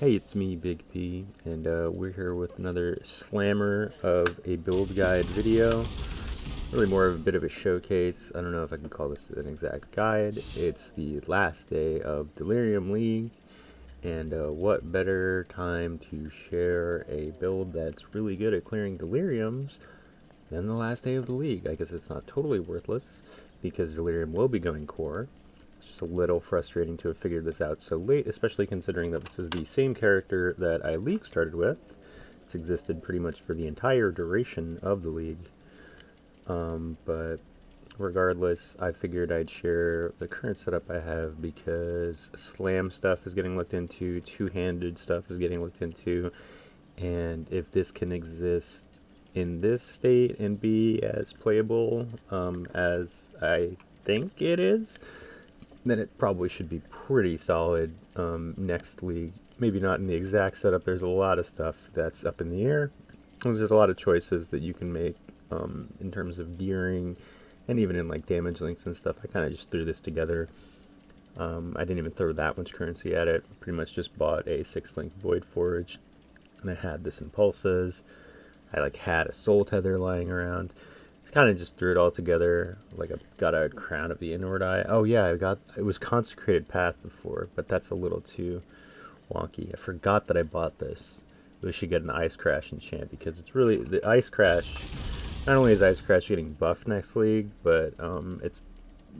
Hey, it's me, Big P, and we're here with another slammer of a build guide video. Really more of a bit of a showcase. I don't know if I can call this an exact guide. It's the last day of Delirium League, and what better time to share a build that's really good at clearing Deliriums than the last day of the league. I guess it's not totally worthless, because Delirium will be going core. It's just a little frustrating to have figured this out so late, especially considering that this is the same character that I league started with. It's existed pretty much for the entire duration of the league. But regardless, I figured I'd share the current setup I have because slam stuff is getting looked into, two-handed stuff is getting looked into, and if this can exist in this state and be as playable as I think it is, then it probably should be pretty solid next league. Maybe not in the exact setup. There's a lot of stuff that's up in the air. There's a lot of choices that you can make in terms of gearing and even in like damage links and stuff. I kind of just threw this together. I didn't even throw that much currency at it. Pretty much just bought a 6-link Void Forge, and I had this Impulses. I like had a Soul Tether lying around. Kind of just threw it all together. Like I got a Crown of the Inward Eye. Oh yeah, it was Consecrated Path before, but that's a little too wonky. I forgot that I bought this. We should get an Ice Crash enchant because it's really the Ice Crash. Not only is Ice Crash getting buffed next league, but it's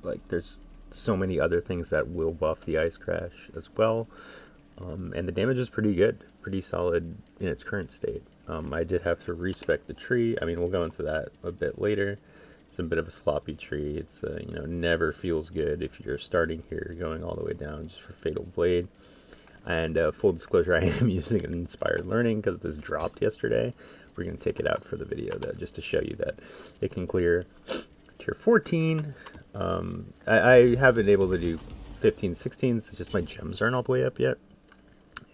like there's so many other things that will buff the Ice Crash as well. And the damage is pretty good, pretty solid in its current state. I did have to respec the tree. I mean, we'll go into that a bit later. It's a bit of a sloppy tree. It's never feels good if you're starting here, going all the way down just for Fatal Blade. And full disclosure, I am using an Inspired Learning because this dropped yesterday. We're going to take it out for the video though, just to show you that it can clear tier 14. I haven't been able to do 15, 16s. It's just my gems aren't all the way up yet.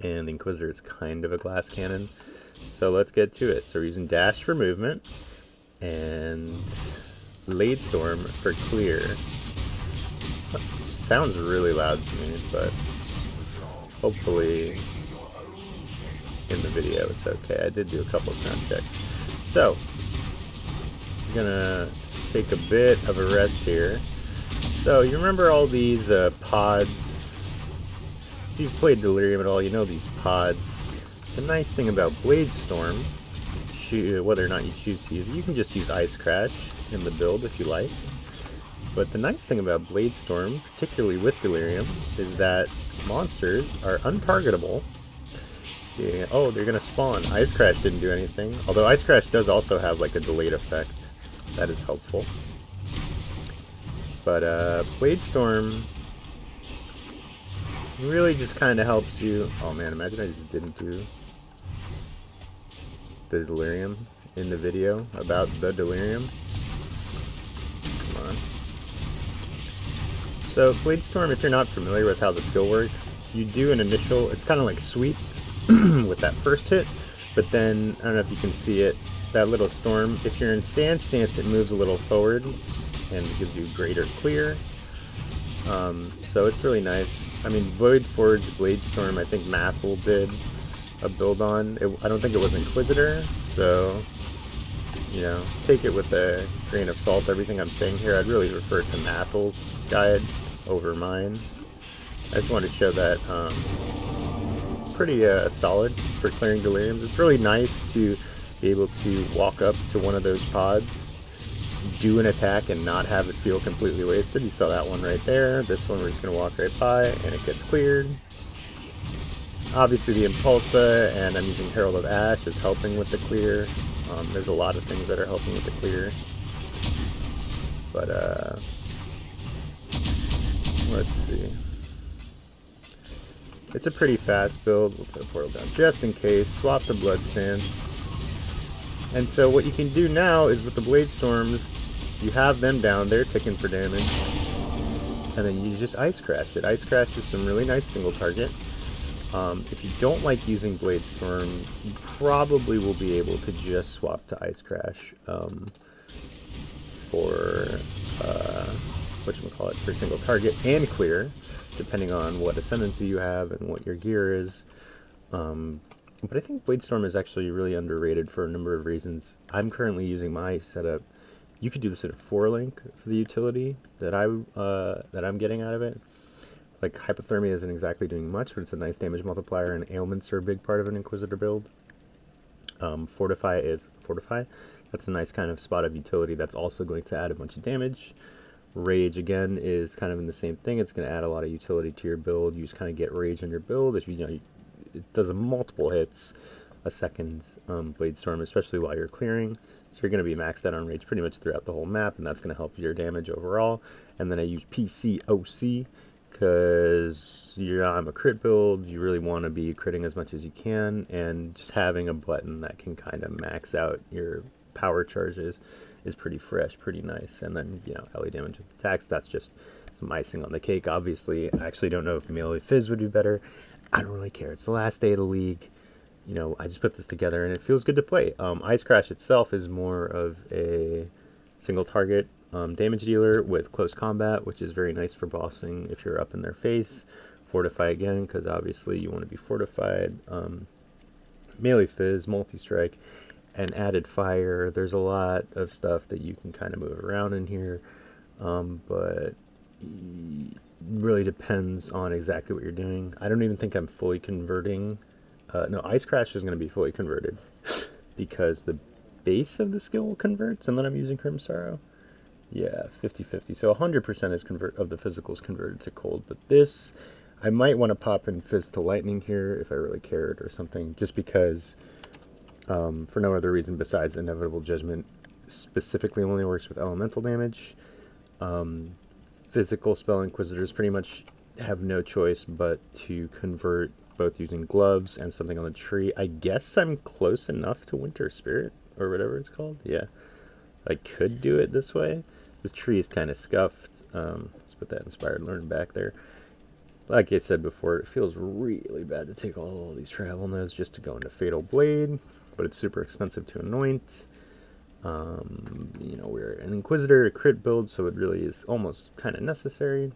And the Inquisitor is kind of a glass cannon. So let's get to it. So we're using dash for movement and Bladestorm for clear. Sounds really loud to me, but hopefully in the video it's okay. I did do a couple of sound checks. So I'm gonna take a bit of a rest here. So you remember all these pods? If you've played Delirium at all, you know these pods. The nice thing about Bladestorm, whether or not you choose to use it, you can just use Ice Crash in the build if you like. But the nice thing about Bladestorm, particularly with Delirium, is that monsters are untargetable. Yeah, oh, they're gonna spawn. Ice Crash didn't do anything, although Ice Crash does also have like a delayed effect. That is helpful. But Bladestorm really just kind of helps you. Oh man, imagine I just didn't do the Delirium in the video about the Delirium. Come on. So Bladestorm, if you're not familiar with how the skill works, you do an initial, it's kind of like sweep with that first hit, but then, I don't know if you can see it, that little storm, if you're in sand stance, it moves a little forward and gives you greater clear. So it's really nice. I mean, Void Forge, Bladestorm, I think Mathel did a build on. I don't think it was Inquisitor, so, take it with a grain of salt, everything I'm saying here. I'd really refer to Mathel's guide over mine. I just wanted to show that it's pretty solid for clearing Deliriums. It's really nice to be able to walk up to one of those pods, do an attack and not have it feel completely wasted. You saw that one right there. This one we're just going to walk right by and it gets cleared. Obviously the Impulsa, and I'm using Herald of Ash, is helping with the clear. There's a lot of things that are helping with the clear. But let's see. It's a pretty fast build. We'll put a portal down just in case. Swap the Blood Stance. And so what you can do now is with the Bladestorms, you have them down there ticking for damage, and then you just Ice Crash it. Ice Crash is some really nice single target. If you don't like using Bladestorm, you probably will be able to just swap to Ice Crash for for single target and clear, depending on what ascendancy you have and what your gear is. But I think Bladestorm is actually really underrated for a number of reasons. I'm currently using my setup. You could do this in a 4-link for the utility that I'm getting out of it. Like, hypothermia isn't exactly doing much, but it's a nice damage multiplier, and ailments are a big part of an Inquisitor build. Fortify is Fortify. That's a nice kind of spot of utility that's also going to add a bunch of damage. Rage, again, is kind of in the same thing. It's going to add a lot of utility to your build. You just kind of get Rage on your build. If it does multiple hits a second, Bladestorm, especially while you're clearing. So you're going to be maxed out on Rage pretty much throughout the whole map, and that's going to help your damage overall. And then I use PCOC, because I'm a crit build. You really want to be critting as much as you can, and just having a button that can kind of max out your power charges is pretty fresh, pretty nice. And then, LA damage with attacks, that's just some icing on the cake. Obviously, I actually don't know if melee phys would be better. I don't really care. It's the last day of the league. I just put this together and it feels good to play. Ice Crash itself is more of a single target damage dealer with close combat, which is very nice for bossing if you're up in their face. Fortify again, because obviously you want to be fortified. Melee Fizz, multi-strike, and added fire. There's a lot of stuff that you can kind of move around in here, but it really depends on exactly what you're doing. I don't even think I'm fully converting. No, Ice Crash is going to be fully converted because the base of the skill converts, and then I'm using Crimson Sorrow. Yeah, 50-50. So 100% is of the physical is converted to cold. But this, I might want to pop in Fizz to Lightning here if I really cared or something, just because, for no other reason besides Inevitable Judgment specifically only works with elemental damage. Physical spell Inquisitors pretty much have no choice but to convert both using gloves and something on the tree. I guess I'm close enough to Winter Spirit, or whatever it's called. Yeah, I could do it this way. This tree is kind of scuffed. Let's put that Inspired Learn back there. Like I said before, it feels really bad to take all these travel nodes just to go into Fatal Blade, but it's super expensive to anoint. We're an Inquisitor, a crit build, so it really is almost kind of necessary.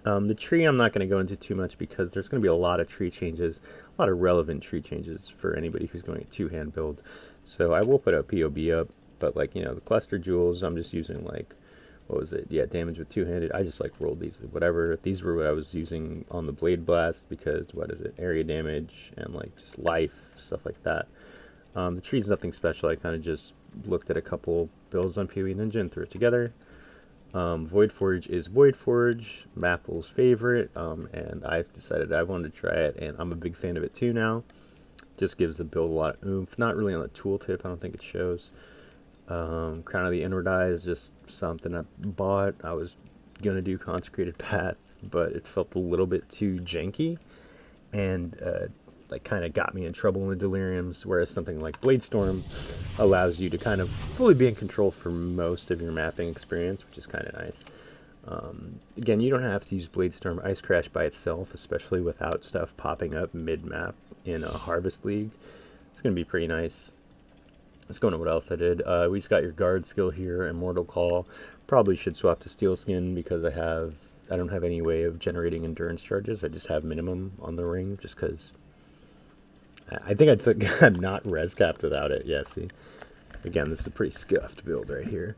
The tree I'm not going to go into too much because there's going to be a lot of tree changes, a lot of relevant tree changes for anybody who's going a two-hand build. So I will put a POB up, but the cluster jewels, I'm just using what was it? Yeah, damage with two-handed. I just rolled these, whatever. These were what I was using on the Blade Blast because, what is it? Area damage and just life, stuff like that. The tree's nothing special. I kind of just looked at a couple builds on PoE Ninja and threw it together. Void Forge is Void Forge, Mathil's favorite, and I've decided I wanted to try it, and I'm a big fan of it too now. Just gives the build a lot of oomph. Not really on the tooltip, I don't think it shows. Crown of the Inward Eye is just something I bought. I was going to do Consecrated Path, but it felt a little bit too janky, and kind of got me in trouble in the Deliriums, whereas something like Bladestorm allows you to kind of fully be in control for most of your mapping experience, which is kind of nice. Again, you don't have to use Bladestorm Ice Crash by itself, especially without stuff popping up mid-map in a Harvest League. It's going to be pretty nice. Let's go into what else I did. We just got your guard skill here, Immortal Call. Probably should swap to Steel Skin because I don't have any way of generating endurance charges. I just have minimum on the ring, just because I think I'm not res capped without it. Yeah, see? Again, this is a pretty scuffed build right here.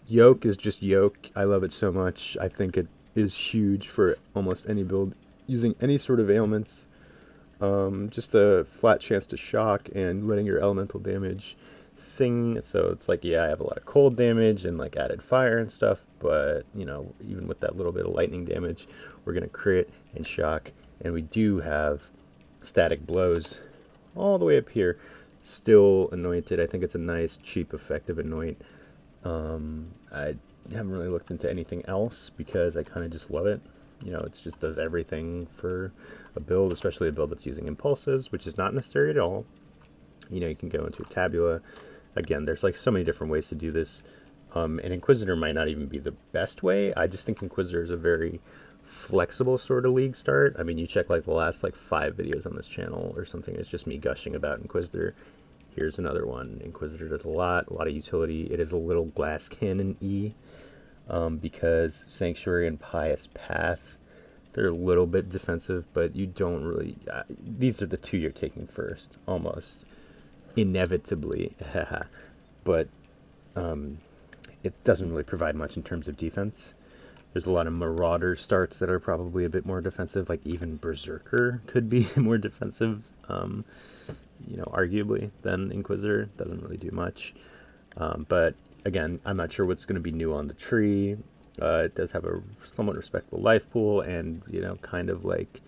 Yoke is just Yoke. I love it so much. I think it is huge for almost any build using any sort of ailments. Just a flat chance to shock and letting your elemental damage sing. So it's I have a lot of cold damage and added fire and stuff, but even with that little bit of lightning damage, we're gonna crit and shock, and we do have static blows all the way up here. Still anointed. I think it's a nice, cheap, effective anoint. I haven't really looked into anything else because I kind of just love it. It just does everything for a build, especially a build that's using impulses, which is not necessary at all. You can go into a tabula. Again, there's so many different ways to do this. An Inquisitor might not even be the best way. I just think Inquisitor is a very flexible sort of league start. I mean, you check the last 5 videos on this channel or something. It's just me gushing about Inquisitor. Here's another one. Inquisitor does a lot of utility. It is a little glass cannon-y. Because Sanctuary and Pious Path They're a little bit defensive, but you don't really... these are the two you're taking first, almost. Inevitably. But it doesn't really provide much in terms of defense. There's a lot of Marauder starts that are probably a bit more defensive. Like even Berserker could be more defensive, arguably, than Inquisitor. Doesn't really do much. But again, I'm not sure what's going to be new on the tree. It does have a somewhat respectable life pool and, kind of like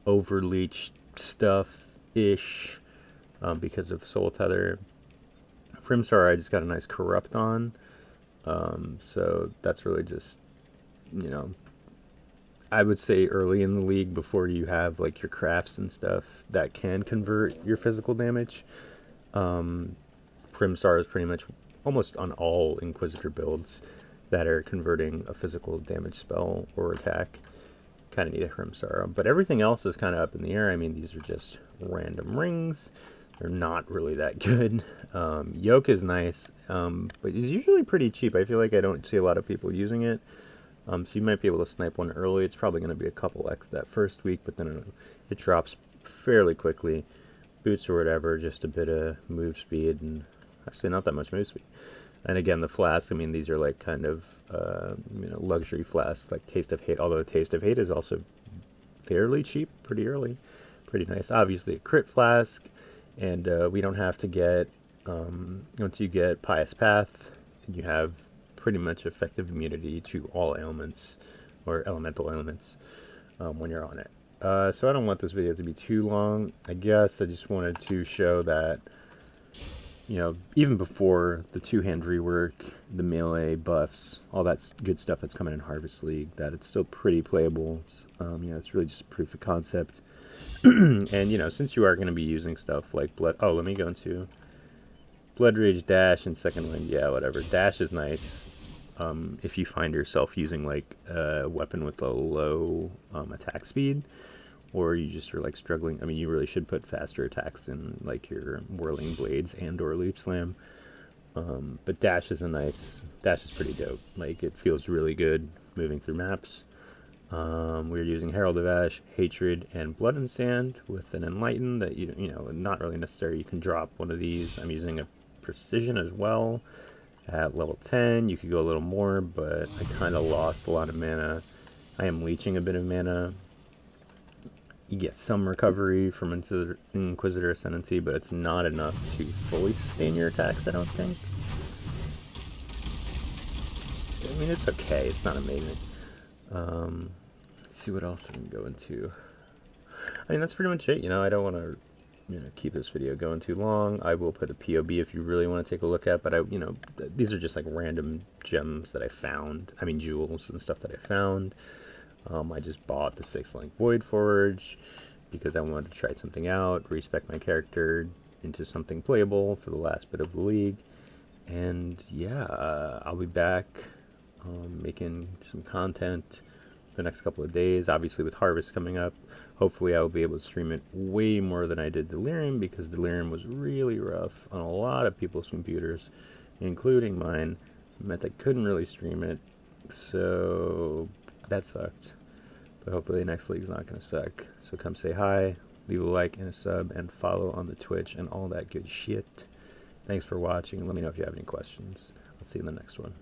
overleached stuff-ish because of Soul Tether. Frimsar, I just got a nice Corrupt on. So that's really just, I would say early in the league before you have like your crafts and stuff that can convert your physical damage. Primstar is pretty much almost on all Inquisitor builds that are converting a physical damage spell or attack. Kind of need a Primstar. But everything else is kind of up in the air. I mean, these are just random rings. They're not really that good. Yoke is nice, but it's usually pretty cheap. I feel like I don't see a lot of people using it. So you might be able to snipe one early. It's probably going to be a couple X that first week, but then it drops fairly quickly. Boots or whatever, just a bit of move speed, and actually not that much move speed. And again, the flasks, I mean, these are like kind of, luxury flasks, like Taste of Hate, although Taste of Hate is also fairly cheap, pretty early. Pretty nice. Obviously, a crit flask, and we don't have to get, once you get Pious Path, you have pretty much effective immunity to all ailments, or elemental ailments, when you're on it. So I don't want this video to be too long. I guess I just wanted to show that, even before the two-hand rework, the melee buffs, all that good stuff that's coming in Harvest League, that it's still pretty playable. It's really just proof of concept. And, since you are going to be using stuff like Blood... Oh, let me go into Blood Rage, Dash, and Second Wind. Yeah, whatever. Dash is nice if you find yourself using, like, a weapon with a low attack speed. Or you just are like struggling. I mean, you really should put faster attacks in like your Whirling Blades and or Leap Slam. But Dash is Dash is pretty dope. Like it feels really good moving through maps. We're using Herald of Ash, Hatred, and Blood and Sand with an Enlighten that not really necessary. You can drop one of these. I'm using a Precision as well at level 10. You could go a little more, but I kind of lost a lot of mana. I am leeching a bit of mana. You get some recovery from Inquisitor Ascendancy, but it's not enough to fully sustain your attacks, I don't think. I mean, it's okay. It's not amazing. Let's see what else I can go into. I mean, that's pretty much it. I don't want to keep this video going too long. I will put a POB if you really want to take a look at, but these are just like random gems that I found. I mean, jewels and stuff that I found. I just bought the 6-link Void Forge because I wanted to try something out, respec my character into something playable for the last bit of the league. And yeah, I'll be back making some content the next couple of days. Obviously with Harvest coming up, hopefully I will be able to stream it way more than I did Delirium, because Delirium was really rough on a lot of people's computers, including mine. It meant I couldn't really stream it, so that sucked. But hopefully the next league's not going to suck. So come say hi, leave a like and a sub, and follow on the Twitch and all that good shit. Thanks for watching, and let me know if you have any questions. I'll see you in the next one.